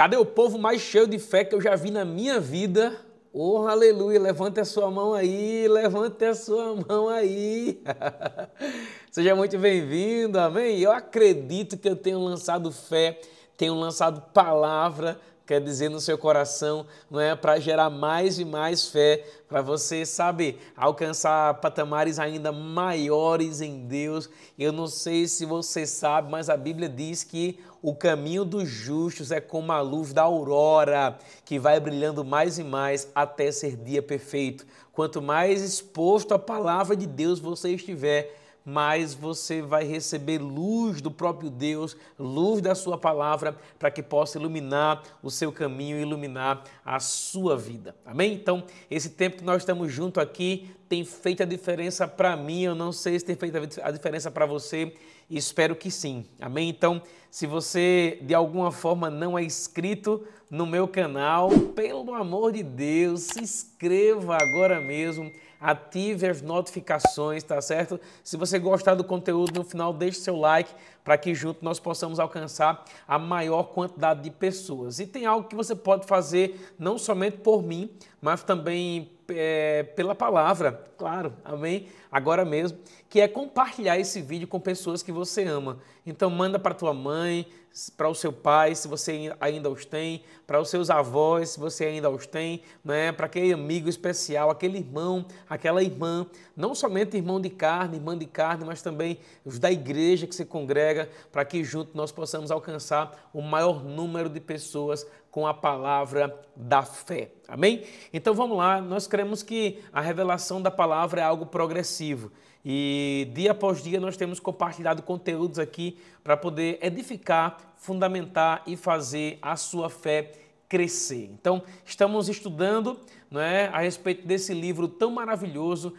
Cadê o povo mais cheio de fé que eu já vi na minha vida? Oh, aleluia, levante a sua mão aí, levante a sua mão aí. Seja muito bem-vindo, amém? Eu acredito que eu tenho lançado fé, tenho lançado palavra, quer dizer, no seu coração, não é? Para gerar mais e mais fé, para você, sabe, alcançar patamares ainda maiores em Deus. Eu não sei se você sabe, mas a Bíblia diz que o caminho dos justos é como a luz da aurora, que vai brilhando mais e mais até ser dia perfeito. Quanto mais exposto à palavra de Deus você estiver, mais você vai receber luz do próprio Deus, luz da sua palavra, para que possa iluminar o seu caminho, iluminar a sua vida. Amém? Então, esse tempo que nós estamos juntos aqui tem feito a diferença para mim, eu não sei se tem feito a diferença para você, e espero que sim. Amém? Então, se você de alguma forma não é inscrito no meu canal, pelo amor de Deus, se inscreva agora mesmo, ative as notificações, tá certo? Se você gostar do conteúdo, no final deixe seu like para que junto nós possamos alcançar a maior quantidade de pessoas. E tem algo que você pode fazer não somente por mim, mas também pela palavra, claro, amém? Agora mesmo, que é compartilhar esse vídeo com pessoas que você ama. Então manda para tua mãe, para o seu pai, se você ainda os tem, para os seus avós, se você ainda os tem, né? Para aquele amigo especial, aquele irmão, aquela irmã, não somente irmã de carne, mas também os da igreja que se congrega, para que juntos nós possamos alcançar o maior número de pessoas com a palavra da fé. Amém? Então vamos lá, nós cremos que a revelação da palavra é algo progressivo. E dia após dia nós temos compartilhado conteúdos aqui para poder edificar, fundamentar e fazer a sua fé crescer. Então, estamos estudando, não é, a respeito desse livro tão maravilhoso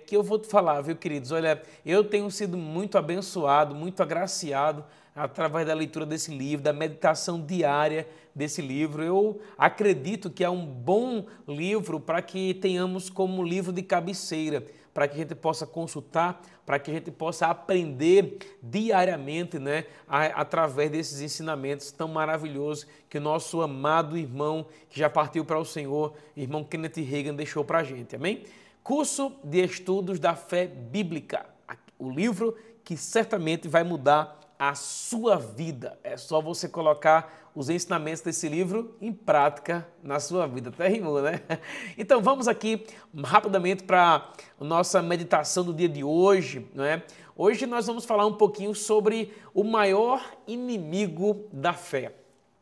que eu vou te falar, viu, queridos? Olha, eu tenho sido muito abençoado, muito agraciado através da leitura desse livro, da meditação diária desse livro. Eu acredito que é um bom livro para que tenhamos como livro de cabeceira, para que a gente possa consultar, para que a gente possa aprender diariamente, né, através desses ensinamentos tão maravilhosos que o nosso amado irmão, que já partiu para o Senhor, irmão Kenneth Hagin, deixou para a gente, amém? Curso de Estudos da Fé Bíblica, o livro que certamente vai mudar a sua vida. É só você colocar os ensinamentos desse livro em prática na sua vida. Até rimou, né? Então vamos aqui rapidamente para a nossa meditação do dia de hoje, não é? Hoje nós vamos falar um pouquinho sobre o maior inimigo da fé.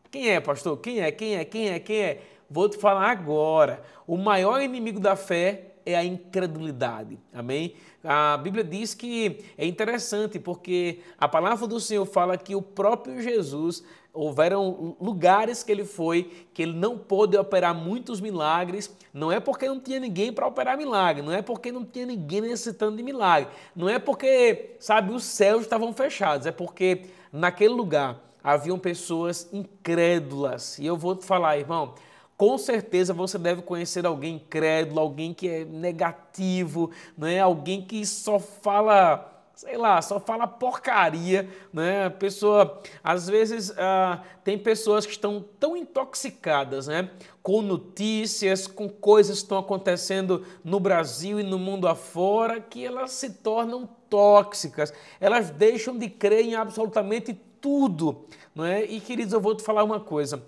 Quem é, pastor? Quem é? Vou te falar agora. O maior inimigo da fé é a incredulidade, amém? A Bíblia diz que é interessante porque a palavra do Senhor fala que o próprio Jesus, houveram lugares que ele foi, que ele não pôde operar muitos milagres, não é porque não tinha ninguém para operar milagre, não é porque não tinha ninguém necessitando de milagre, não é porque, sabe, os céus estavam fechados, é porque naquele lugar haviam pessoas incrédulas. E eu vou te falar, irmão, com certeza você deve conhecer alguém incrédulo, alguém que é negativo, né? Alguém que só fala, sei lá, só fala porcaria, né? A pessoa, às vezes, tem pessoas que estão tão intoxicadas, né? Com notícias, com coisas que estão acontecendo no Brasil e no mundo afora, que elas se tornam tóxicas, elas deixam de crer em absolutamente tudo, não é? E, queridos, eu vou te falar uma coisa.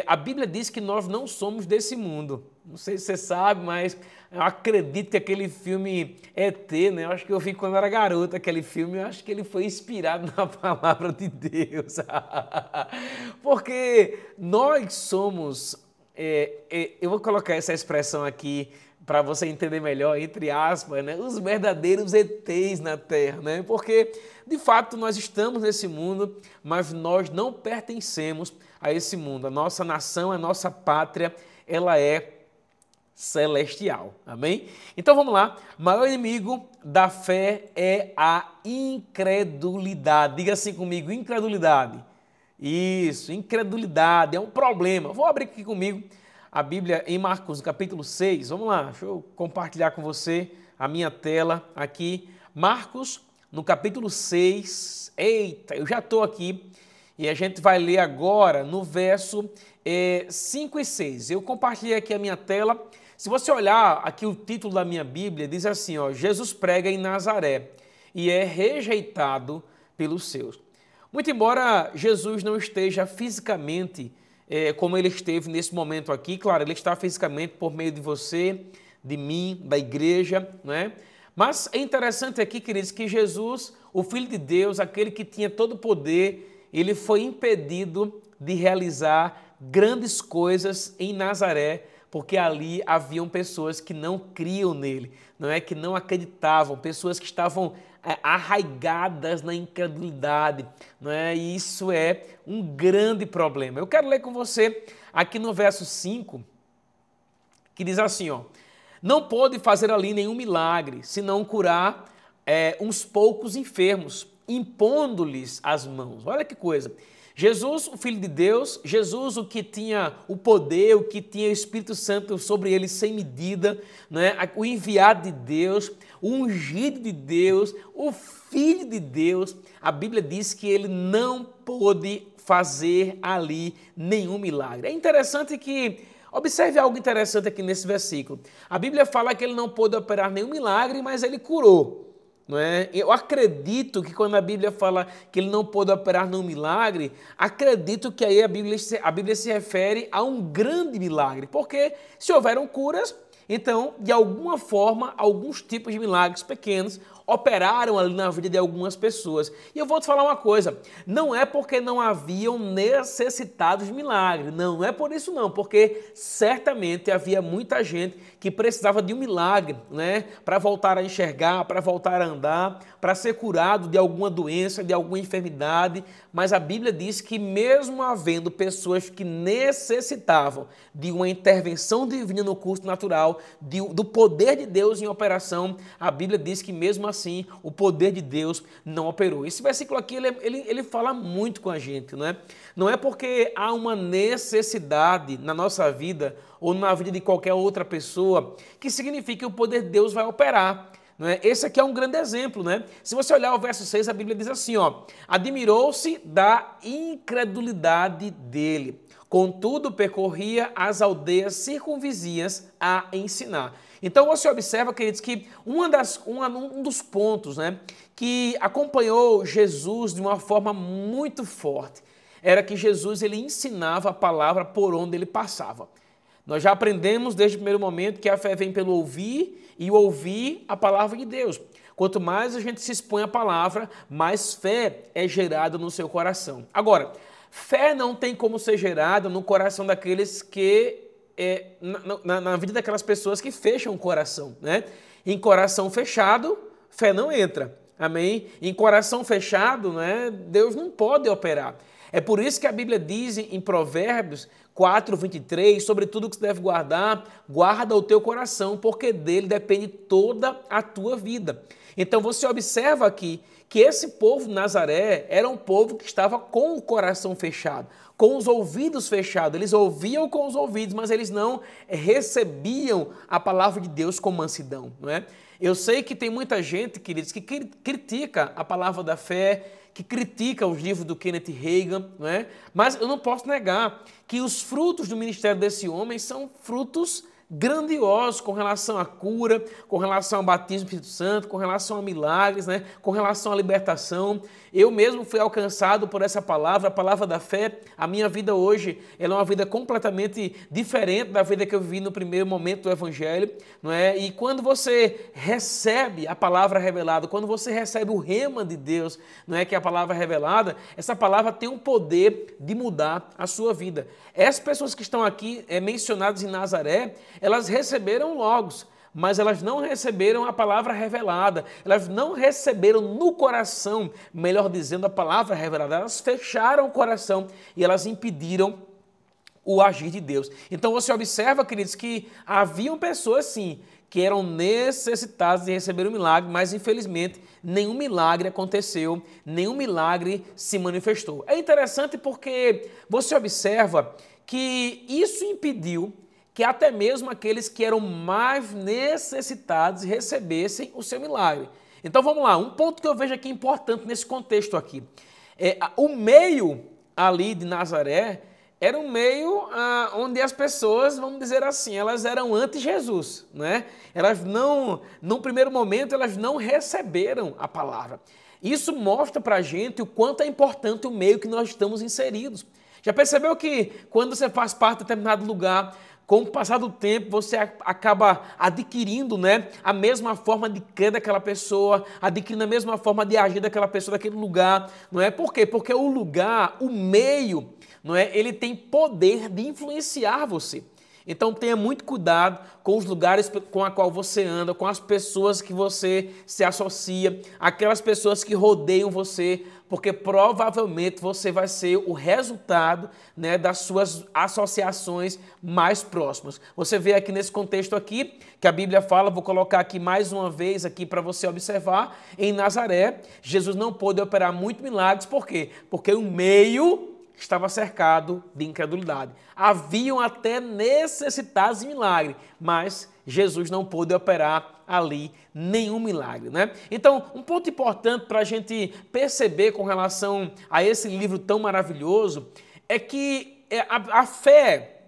A Bíblia diz que nós não somos desse mundo. Não sei se você sabe, mas eu acredito que aquele filme ET, né? Eu acho que eu vi quando era garoto aquele filme, eu acho que ele foi inspirado na palavra de Deus. Porque nós somos, eu vou colocar essa expressão aqui para você entender melhor, entre aspas, né? Os verdadeiros ETs na Terra, né? Porque, de fato, nós estamos nesse mundo, mas nós não pertencemos a esse mundo. A nossa nação, a nossa pátria, ela é celestial, amém? Então vamos lá, o maior inimigo da fé é a incredulidade. Diga assim comigo, incredulidade. Isso, incredulidade é um problema. Vou abrir aqui comigo a Bíblia em Marcos, capítulo 6. Vamos lá, deixa eu compartilhar com você a minha tela aqui. Marcos, no capítulo 6. Eita, eu já estou aqui. E a gente vai ler agora no verso 5 e 6. Eu compartilhei aqui a minha tela. Se você olhar aqui o título da minha Bíblia, diz assim, ó, Jesus prega em Nazaré e é rejeitado pelos seus. Muito embora Jesus não esteja fisicamente como ele esteve nesse momento aqui, claro, ele está fisicamente por meio de você, de mim, da igreja, não é? Mas é interessante aqui, queridos, que Jesus, o Filho de Deus, aquele que tinha todo o poder, ele foi impedido de realizar grandes coisas em Nazaré, porque ali haviam pessoas que não criam nele, não é? Que não acreditavam, pessoas que estavam arraigadas na incredulidade, não é? E isso é um grande problema. Eu quero ler com você aqui no verso 5, que diz assim, ó, não pôde fazer ali nenhum milagre, senão curar uns poucos enfermos, impondo-lhes as mãos. Olha que coisa. Jesus, o Filho de Deus, Jesus, o que tinha o poder, o que tinha o Espírito Santo sobre ele sem medida, né? O enviado de Deus, o ungido de Deus, o Filho de Deus, a Bíblia diz que ele não pôde fazer ali nenhum milagre. É interessante que, observe algo interessante aqui nesse versículo. A Bíblia fala que ele não pôde operar nenhum milagre, mas ele curou. Não é? Eu acredito que quando a Bíblia fala que ele não pôde operar num milagre, acredito que aí a Bíblia se refere a um grande milagre, porque se houveram curas, então, de alguma forma, alguns tipos de milagres pequenos operaram ali na vida de algumas pessoas. E eu vou te falar uma coisa, não é porque não haviam necessitados de milagre, não é por isso não, porque certamente havia muita gente que precisava de um milagre, né, para voltar a enxergar, para voltar a andar, para ser curado de alguma doença, de alguma enfermidade, mas a Bíblia diz que mesmo havendo pessoas que necessitavam de uma intervenção divina no curso natural, do poder de Deus em operação, a Bíblia diz que mesmo assim o poder de Deus não operou. Esse versículo aqui ele fala muito com a gente, não é? Não é porque há uma necessidade na nossa vida ou na vida de qualquer outra pessoa que significa que o poder de Deus vai operar. Não é? Esse aqui é um grande exemplo, né? Se você olhar o verso 6, a Bíblia diz assim, ó, admirou-se da incredulidade dele, contudo percorria as aldeias circunvizinhas a ensinar. Então você observa, queridos, que um dos pontos, né, que acompanhou Jesus de uma forma muito forte era que Jesus ele ensinava a palavra por onde ele passava. Nós já aprendemos desde o primeiro momento que a fé vem pelo ouvir e o ouvir a palavra de Deus. Quanto mais a gente se expõe à palavra, mais fé é gerada no seu coração. Agora, fé não tem como ser gerada no coração daqueles que, na vida daquelas pessoas que fecham o coração, né? Em coração fechado, fé não entra. Amém? Em coração fechado, né, Deus não pode operar. É por isso que a Bíblia diz em Provérbios 4:23, sobre tudo que você deve guardar, guarda o teu coração, porque dele depende toda a tua vida. Então você observa aqui que esse povo de Nazaré era um povo que estava com o coração fechado, com os ouvidos fechados. Eles ouviam com os ouvidos, mas eles não recebiam a palavra de Deus com mansidão, não é? Eu sei que tem muita gente, queridos, que critica a palavra da fé, que critica os livros do Kenneth Hagin, não é? Mas eu não posso negar que os frutos do ministério desse homem são frutos grandiosos com relação à cura, com relação ao batismo do Espírito Santo, com relação a milagres, né? Com relação à libertação. Eu mesmo fui alcançado por essa palavra, a palavra da fé. A minha vida hoje ela é uma vida completamente diferente da vida que eu vivi no primeiro momento do Evangelho, não é? E quando você recebe a palavra revelada, quando você recebe o rema de Deus, não é, que é a palavra revelada, essa palavra tem o poder de mudar a sua vida. Essas pessoas que estão aqui mencionadas em Nazaré, elas receberam Logos, mas elas não receberam a palavra revelada, elas não receberam no coração, melhor dizendo, a palavra revelada, elas fecharam o coração e elas impediram o agir de Deus. Então você observa, queridos, que haviam pessoas sim, que eram necessitadas de receber um milagre, mas infelizmente nenhum milagre aconteceu, nenhum milagre se manifestou. É interessante porque você observa que isso impediu que até mesmo aqueles que eram mais necessitados recebessem o seu milagre. Então vamos lá, um ponto que eu vejo aqui importante nesse contexto aqui. O meio ali de Nazaré era um meio onde as pessoas, vamos dizer assim, elas eram anti-Jesus, né? Elas não, num primeiro momento, elas não receberam a palavra. Isso mostra para a gente o quanto é importante o meio que nós estamos inseridos. Já percebeu que quando você faz parte de determinado lugar, com o passar do tempo, você acaba adquirindo, né, a mesma forma de crer daquela pessoa, adquirindo a mesma forma de agir daquela pessoa, daquele lugar, não é? Por quê? Porque o lugar, o meio, não é? Ele tem poder de influenciar você. Então tenha muito cuidado com os lugares com a qual você anda, com as pessoas que você se associa, aquelas pessoas que rodeiam você, porque provavelmente você vai ser o resultado, né, das suas associações mais próximas. Você vê aqui nesse contexto aqui, que a Bíblia fala, vou colocar aqui mais uma vez aqui para você observar, em Nazaré, Jesus não pôde operar muitos milagres, por quê? Porque o meio estava cercado de incredulidade. Haviam até necessitados de milagre, mas Jesus não pôde operar ali nenhum milagre, né? Então, um ponto importante para a gente perceber com relação a esse livro tão maravilhoso é que a fé,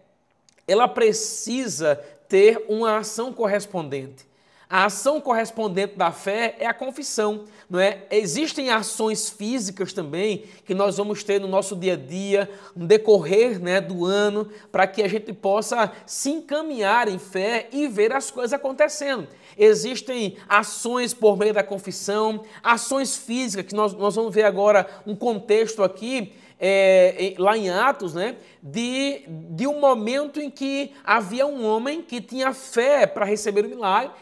ela precisa ter uma ação correspondente. A ação correspondente da fé é a confissão, não é? Existem ações físicas também que nós vamos ter no nosso dia a dia, no decorrer, né, do ano, para que a gente possa se encaminhar em fé e ver as coisas acontecendo. Existem ações por meio da confissão, ações físicas, que nós vamos ver agora um contexto aqui, lá em Atos, né, de um momento em que havia um homem que tinha fé para receber o milagre,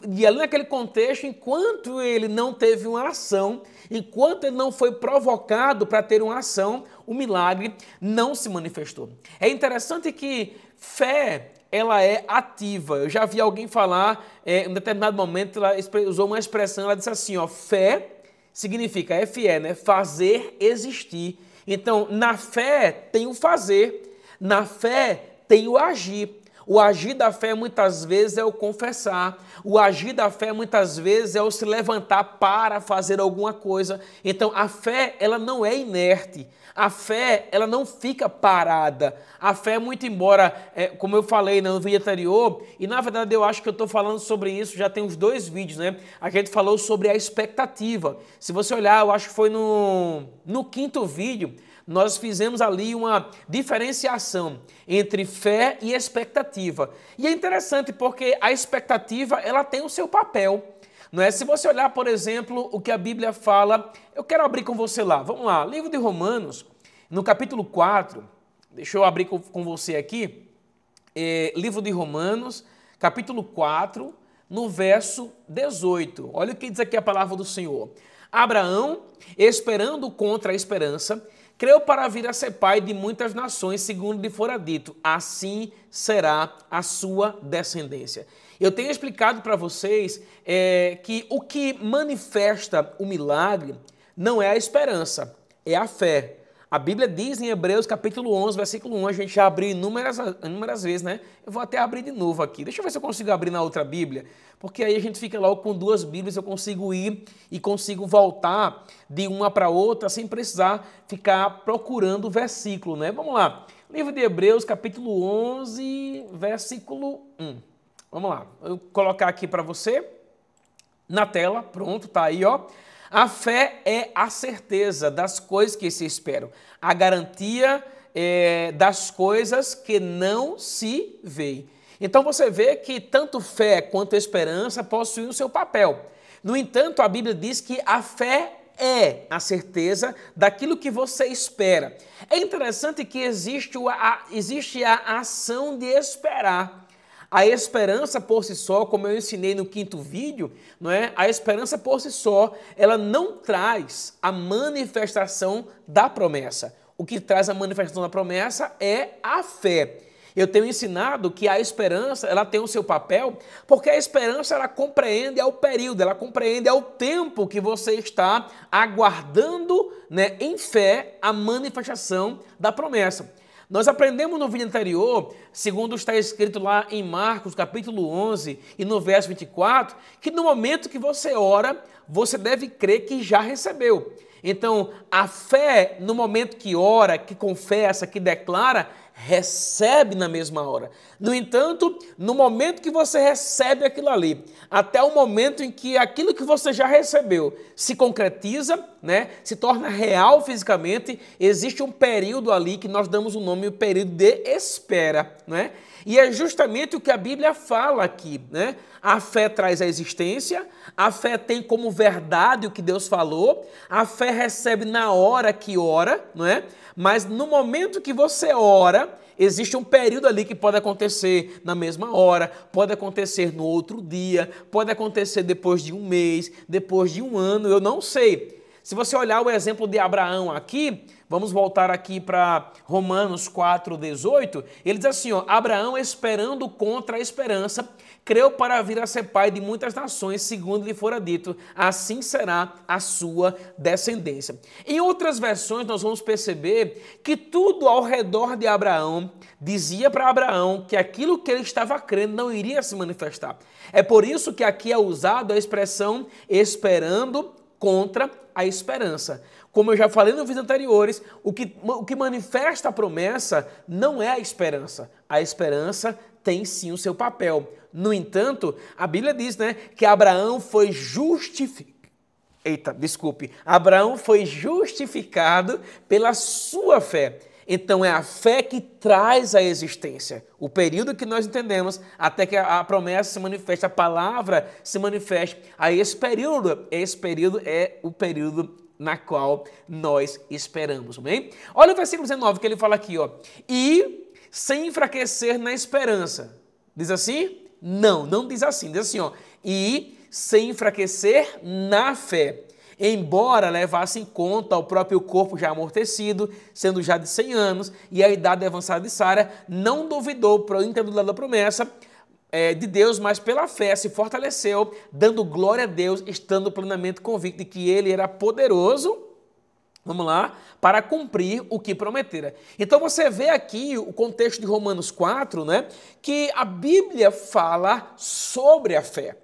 e ali naquele contexto, enquanto ele não teve uma ação, enquanto ele não foi provocado para ter uma ação, o milagre não se manifestou. É interessante que fé, ela é ativa. Eu já vi alguém falar, em um determinado momento, ela usou uma expressão, ela disse assim, ó, fé significa, F-E, né, fazer existir. Então, na fé tem o fazer, na fé tem o agir. O agir da fé muitas vezes é o confessar, o agir da fé muitas vezes é o se levantar para fazer alguma coisa. Então a fé, ela não é inerte, a fé, ela não fica parada. A fé, muito embora, como eu falei no vídeo anterior, e na verdade eu acho que eu estou falando sobre isso, já tem uns 2 vídeos, né? A gente falou sobre a expectativa. Se você olhar, eu acho que foi no 5º vídeo, nós fizemos ali uma diferenciação entre fé e expectativa. E é interessante porque a expectativa, ela tem o seu papel, não é? Se você olhar, por exemplo, o que a Bíblia fala, eu quero abrir com você lá, vamos lá, livro de Romanos, no capítulo 4, deixa eu abrir com você aqui, livro de Romanos, capítulo 4, no verso 18, olha o que diz aqui a palavra do Senhor. Abraão, esperando contra a esperança, creu para vir a ser pai de muitas nações, segundo lhe fora dito, assim será a sua descendência. Eu tenho explicado para vocês que o que manifesta o milagre não é a esperança, é a fé. A Bíblia diz em Hebreus capítulo 11, versículo 1, a gente já abriu inúmeras vezes, né? Eu vou até abrir de novo aqui. Deixa eu ver se eu consigo abrir na outra Bíblia, porque aí a gente fica logo com 2 Bíblias, eu consigo ir e consigo voltar de uma para outra sem precisar ficar procurando o versículo, né? Vamos lá. Livro de Hebreus, capítulo 11, versículo 1. Vamos lá. Eu vou colocar aqui para você na tela. Pronto, tá aí, ó. A fé é a certeza das coisas que se esperam, a garantia das coisas que não se veem. Então você vê que tanto fé quanto esperança possuem o seu papel. No entanto, a Bíblia diz que a fé é a certeza daquilo que você espera. É interessante que existe a ação de esperar. A esperança por si só, como eu ensinei no 5º vídeo, não é? A esperança por si só, ela não traz a manifestação da promessa. O que traz a manifestação da promessa é a fé. Eu tenho ensinado que a esperança, ela tem o seu papel, porque a esperança, ela compreende ao período, ela compreende ao tempo que você está aguardando, né, em fé a manifestação da promessa. Nós aprendemos no vídeo anterior, segundo está escrito lá em Marcos, capítulo 11 e no verso 24, que no momento que você ora, você deve crer que já recebeu. Então, a fé, no momento que ora, que confessa, que declara, recebe na mesma hora. No entanto, no momento que você recebe aquilo ali, até o momento em que aquilo que você já recebeu se concretiza, né, se torna real fisicamente, existe um período ali que nós damos o nome de período de espera, né? E é justamente o que a Bíblia fala aqui, né? A fé traz a existência, a fé tem como verdade o que Deus falou, a fé recebe na hora que ora, não é? Mas no momento que você ora, existe um período ali que pode acontecer na mesma hora, pode acontecer no outro dia, pode acontecer depois de um mês, depois de um ano, eu não sei. Se você olhar o exemplo de Abraão aqui, vamos voltar aqui para Romanos 4:18, ele diz assim, ó, Abraão esperando contra a esperança, creu para vir a ser pai de muitas nações, segundo lhe fora dito, assim será a sua descendência. Em outras versões nós vamos perceber que tudo ao redor de Abraão dizia para Abraão que aquilo que ele estava crendo não iria se manifestar. É por isso que aqui é usado a expressão esperando contra a esperança. Como eu já falei nos vídeos anteriores, o que manifesta a promessa não é a esperança. A esperança tem sim o seu papel. No entanto, a Bíblia diz, né, que Abraão foi Abraão foi justificado pela sua fé. Então é a fé que traz a existência. O período que nós entendemos até que a promessa se manifeste, a palavra se manifeste. Aí esse período é o período na qual nós esperamos, amém? Olha o versículo 19 que ele fala aqui, ó. E sem enfraquecer na esperança. Diz assim? Não diz assim. Diz assim, ó. E sem enfraquecer na fé. Embora levasse em conta o próprio corpo já amortecido, sendo já de 100 anos, e a idade avançada de Sara, não duvidou para o incredulidade da promessa de Deus, mas pela fé se fortaleceu, dando glória a Deus, estando plenamente convicto de que ele era poderoso, vamos lá, para cumprir o que prometera. Então você vê aqui o contexto de Romanos 4, né, que a Bíblia fala sobre a fé.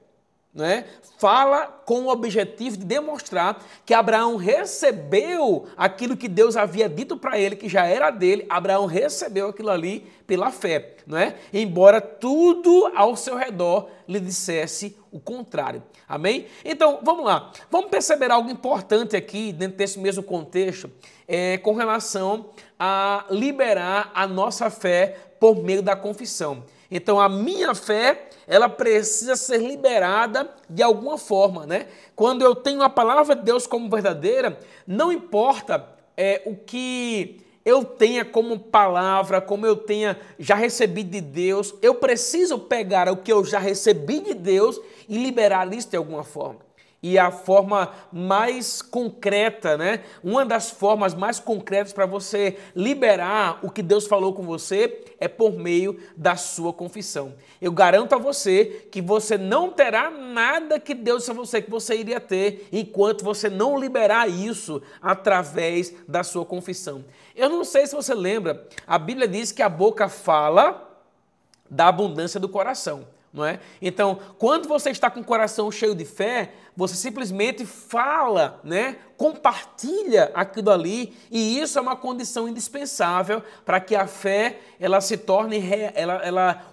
Né? Fala com o objetivo de demonstrar que Abraão recebeu aquilo que Deus havia dito para ele, que já era dele. Abraão recebeu aquilo ali pela fé, não é? Embora tudo ao seu redor lhe dissesse o contrário. Amém? Então, vamos lá. Vamos perceber algo importante aqui, dentro desse mesmo contexto, com relação a liberar a nossa fé por meio da confissão. Então, a minha fé, ela precisa ser liberada de alguma forma, né? Quando eu tenho a palavra de Deus como verdadeira, não importa o que eu tenha como palavra, como eu tenha já recebido de Deus, eu preciso pegar o que eu já recebi de Deus e liberar isso de alguma forma. E a forma mais concreta, né? Uma das formas mais concretas para você liberar o que Deus falou com você é por meio da sua confissão. Eu garanto a você que você não terá nada que Deus disse a você que você iria ter enquanto você não liberar isso através da sua confissão. Eu não sei se você lembra, a Bíblia diz que a boca fala da abundância do coração. Não é? Então, quando você está com o coração cheio de fé, você simplesmente fala, né? Compartilha aquilo ali, e isso é uma condição indispensável para que a fé ela se torne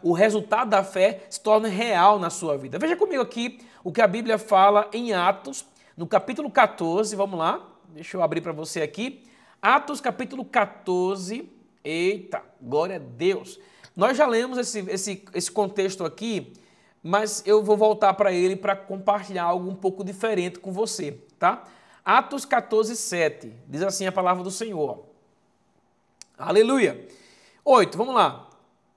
o resultado da fé se torne real na sua vida. Veja comigo aqui o que a Bíblia fala em Atos, no capítulo 14, vamos lá, deixa eu abrir para você aqui. Atos capítulo 14, eita, glória a Deus. Nós já lemos esse contexto aqui, mas eu vou voltar para ele para compartilhar algo um pouco diferente com você, tá? Atos 14, 7, diz assim a palavra do Senhor. Aleluia! 8, vamos lá.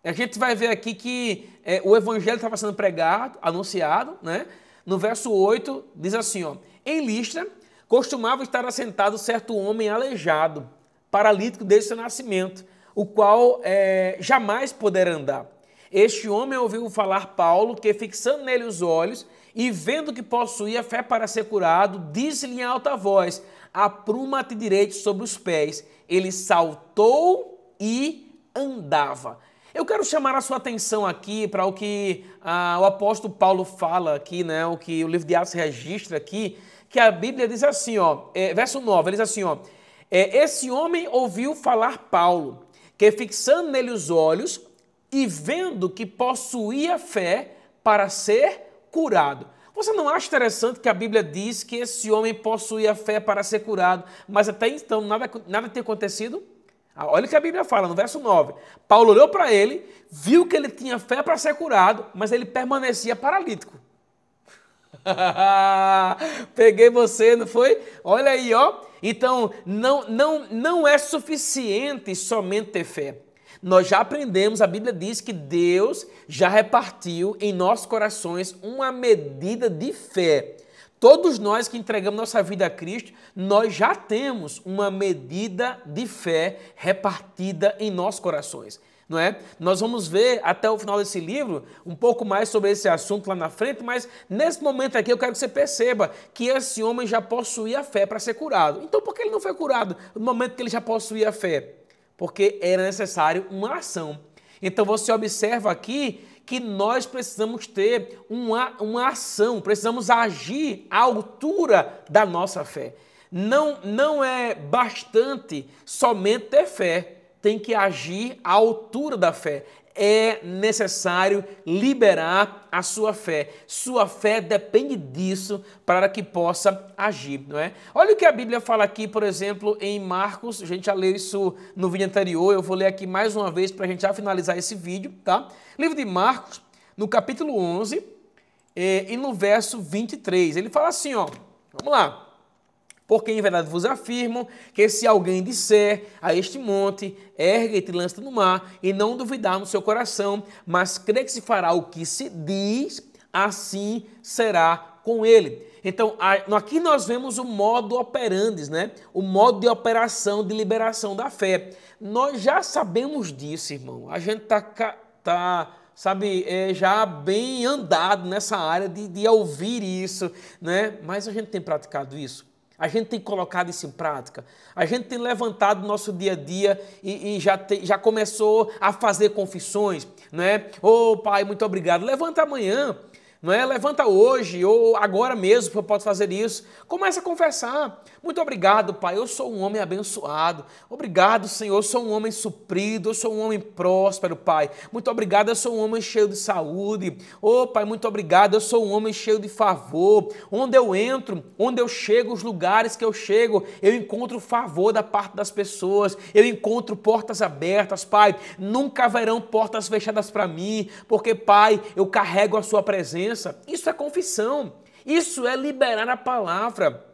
A gente vai ver aqui que o evangelho estava sendo pregado, anunciado, né? No verso 8, diz assim, ó. Em Listra, costumava estar assentado certo homem aleijado, paralítico desde seu nascimento, o qual jamais pudera andar. Este homem ouviu falar Paulo, que fixando nele os olhos e vendo que possuía fé para ser curado, disse-lhe em alta voz, apruma-te direito sobre os pés. Ele saltou e andava. Eu quero chamar a sua atenção aqui para o que o apóstolo Paulo fala aqui, né, o que o livro de Atos registra aqui, que a Bíblia diz assim, ó, verso 9, ele diz assim, ó, esse homem ouviu falar Paulo, que fixando nele os olhos e vendo que possuía fé para ser curado. Você não acha interessante que a Bíblia diz que esse homem possuía fé para ser curado, mas até então nada tinha acontecido? Olha o que a Bíblia fala no verso 9. Paulo olhou para ele, viu que ele tinha fé para ser curado, mas ele permanecia paralítico. Peguei você, não foi? Olha aí, ó. Então, não é suficiente somente ter fé. Nós já aprendemos, a Bíblia diz que Deus já repartiu em nossos corações uma medida de fé. Todos nós que entregamos nossa vida a Cristo, nós já temos uma medida de fé repartida em nossos corações, não é? Nós vamos ver até o final desse livro um pouco mais sobre esse assunto lá na frente, mas nesse momento aqui eu quero que você perceba que esse homem já possuía fé para ser curado. Então por que ele não foi curado no momento que ele já possuía fé? Porque era necessário uma ação. Então você observa aqui que nós precisamos ter uma ação, precisamos agir à altura da nossa fé. Não é bastante somente ter fé, tem que agir à altura da fé. É necessário liberar a sua fé. Sua fé depende disso para que possa agir, não é? Olha o que a Bíblia fala aqui, por exemplo, em Marcos. A gente já leu isso no vídeo anterior. Eu vou ler aqui mais uma vez para a gente já finalizar esse vídeo, tá? Livro de Marcos, no capítulo 11 e no verso 23. Ele fala assim, ó. Vamos lá. Porque em verdade vos afirmo que se alguém disser a este monte, ergue-te e lança-te no mar, e não duvidar no seu coração, mas crê que se fará o que se diz, assim será com ele. Então, aqui nós vemos o modo operandi, né? O modo de operação, de liberação da fé. Nós já sabemos disso, irmão. A gente sabe, já bem andado nessa área de ouvir isso, né? Mas a gente tem praticado isso. A gente tem colocado isso em prática, a gente tem levantado o nosso dia a dia e já começou a fazer confissões, não é? Ô Pai, muito obrigado, levanta amanhã, não é? Levanta hoje ou agora mesmo que eu posso fazer isso. Começa a confessar. Muito obrigado, Pai, eu sou um homem abençoado. Obrigado, Senhor, eu sou um homem suprido, eu sou um homem próspero, Pai. Muito obrigado, eu sou um homem cheio de saúde. Ô, Pai, muito obrigado, eu sou um homem cheio de favor. Onde eu entro, onde eu chego, os lugares que eu chego, eu encontro favor da parte das pessoas, eu encontro portas abertas, Pai. Nunca haverão portas fechadas para mim, porque, Pai, eu carrego a sua presença. Isso é confissão, isso é liberar a palavra.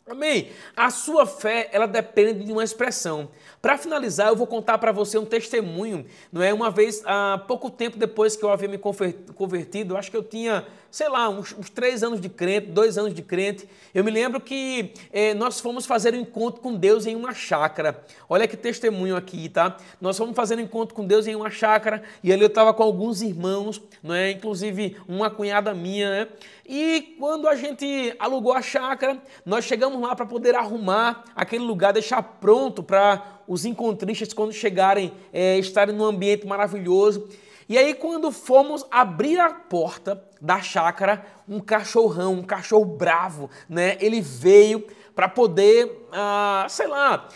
Amém? A sua fé, ela depende de uma expressão. Para finalizar, eu vou contar para você um testemunho, não é? Uma vez, há pouco tempo depois que eu havia me convertido, eu acho que eu tinha, sei lá, uns 3 anos de crente, 2 anos de crente, eu me lembro que nós fomos fazer um encontro com Deus em uma chácara. Olha que testemunho aqui, tá? Nós fomos fazer um encontro com Deus em uma chácara e ali eu estava com alguns irmãos, não é? Inclusive uma cunhada minha, né? E quando a gente alugou a chácara, nós chegamos lá para poder arrumar aquele lugar, deixar pronto para os encontristas, quando chegarem, estarem num ambiente maravilhoso. E aí, quando fomos abrir a porta da chácara, um cachorrão, um cachorro bravo, né? Ele veio para poder, sei lá,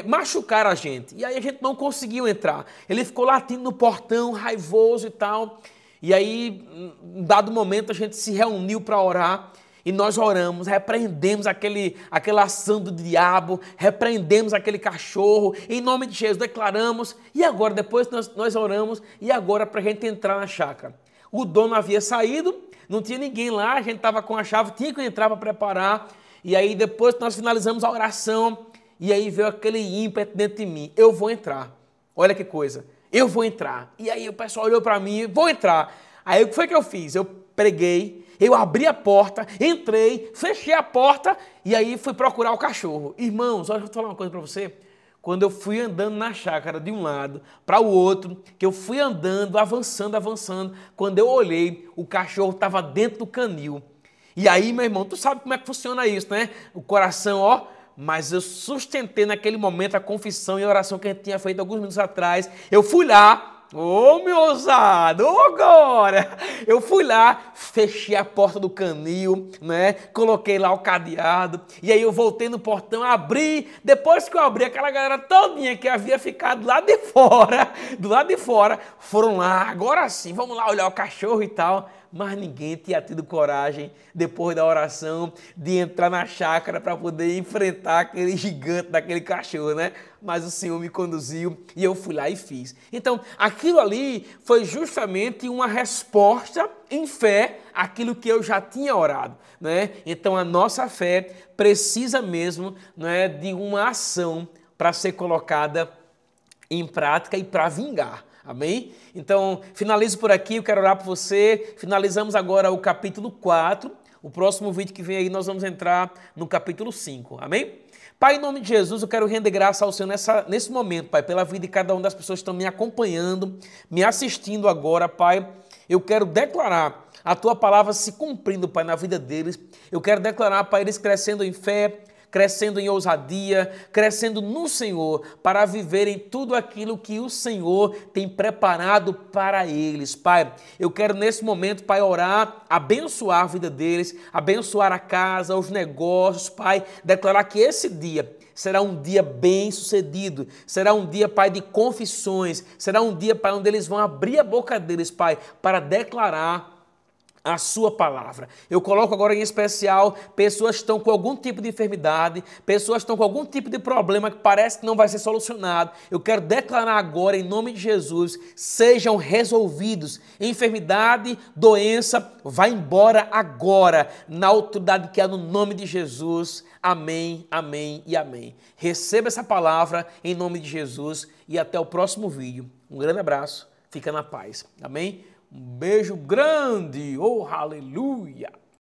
machucar a gente. E aí a gente não conseguiu entrar. Ele ficou latindo no portão, raivoso e tal. E aí, em dado momento, a gente se reuniu para orar. E nós oramos, repreendemos aquela ação do diabo, repreendemos aquele cachorro, em nome de Jesus declaramos, e agora, depois nós oramos, e agora para a gente entrar na chácara. O dono havia saído, não tinha ninguém lá, a gente estava com a chave, tinha que entrar para preparar, e aí depois nós finalizamos a oração, e aí veio aquele ímpeto dentro de mim, eu vou entrar, olha que coisa, eu vou entrar. E aí o pessoal olhou para mim, vou entrar. Aí o que foi que eu fiz? Eu preguei, eu abri a porta, entrei, fechei a porta e aí fui procurar o cachorro. Irmãos, olha, eu vou falar uma coisa para você. Quando eu fui andando na chácara de um lado para o outro, que eu fui andando, avançando, quando eu olhei, o cachorro estava dentro do canil. E aí, meu irmão, tu sabe como é que funciona isso, né? O coração, ó, mas eu sustentei naquele momento a confissão e a oração que a gente tinha feito alguns minutos atrás. Eu fui lá, Ô, meu ousado, ô, agora! Eu fui lá, fechei a porta do canil, né? Coloquei lá o cadeado, e aí eu voltei no portão, abri. Depois que eu abri, aquela galera todinha que havia ficado lá de fora, do lado de fora, foram lá, agora sim, vamos lá olhar o cachorro e tal. Mas ninguém tinha tido coragem, depois da oração, de entrar na chácara para poder enfrentar aquele gigante daquele cachorro, né? Mas o Senhor me conduziu e eu fui lá e fiz. Então, aquilo ali foi justamente uma resposta em fé àquilo que eu já tinha orado, né? Então, a nossa fé precisa mesmo, né, de uma ação para ser colocada em prática e para vingar. Amém? Então, finalizo por aqui, eu quero orar por você. Finalizamos agora o capítulo 4. O próximo vídeo que vem aí nós vamos entrar no capítulo 5. Amém? Pai, em nome de Jesus, eu quero render graça ao Senhor nesse momento, Pai, pela vida de cada uma das pessoas que estão me acompanhando, me assistindo agora, Pai. Eu quero declarar a Tua palavra se cumprindo, Pai, na vida deles. Eu quero declarar, Pai, eles crescendo em fé, crescendo em ousadia, crescendo no Senhor, para viverem tudo aquilo que o Senhor tem preparado para eles. Pai, eu quero nesse momento, Pai, orar, abençoar a vida deles, abençoar a casa, os negócios, Pai, declarar que esse dia será um dia bem sucedido, será um dia, Pai, de confissões, será um dia, Pai, onde eles vão abrir a boca deles, Pai, para declarar a sua palavra. Eu coloco agora em especial pessoas que estão com algum tipo de enfermidade, pessoas que estão com algum tipo de problema que parece que não vai ser solucionado. Eu quero declarar agora, em nome de Jesus, sejam resolvidos. Enfermidade, doença, vai embora agora, na autoridade que há no nome de Jesus. Amém, amém e amém. Receba essa palavra em nome de Jesus e até o próximo vídeo. Um grande abraço, fica na paz. Amém? Um beijo grande, oh aleluia!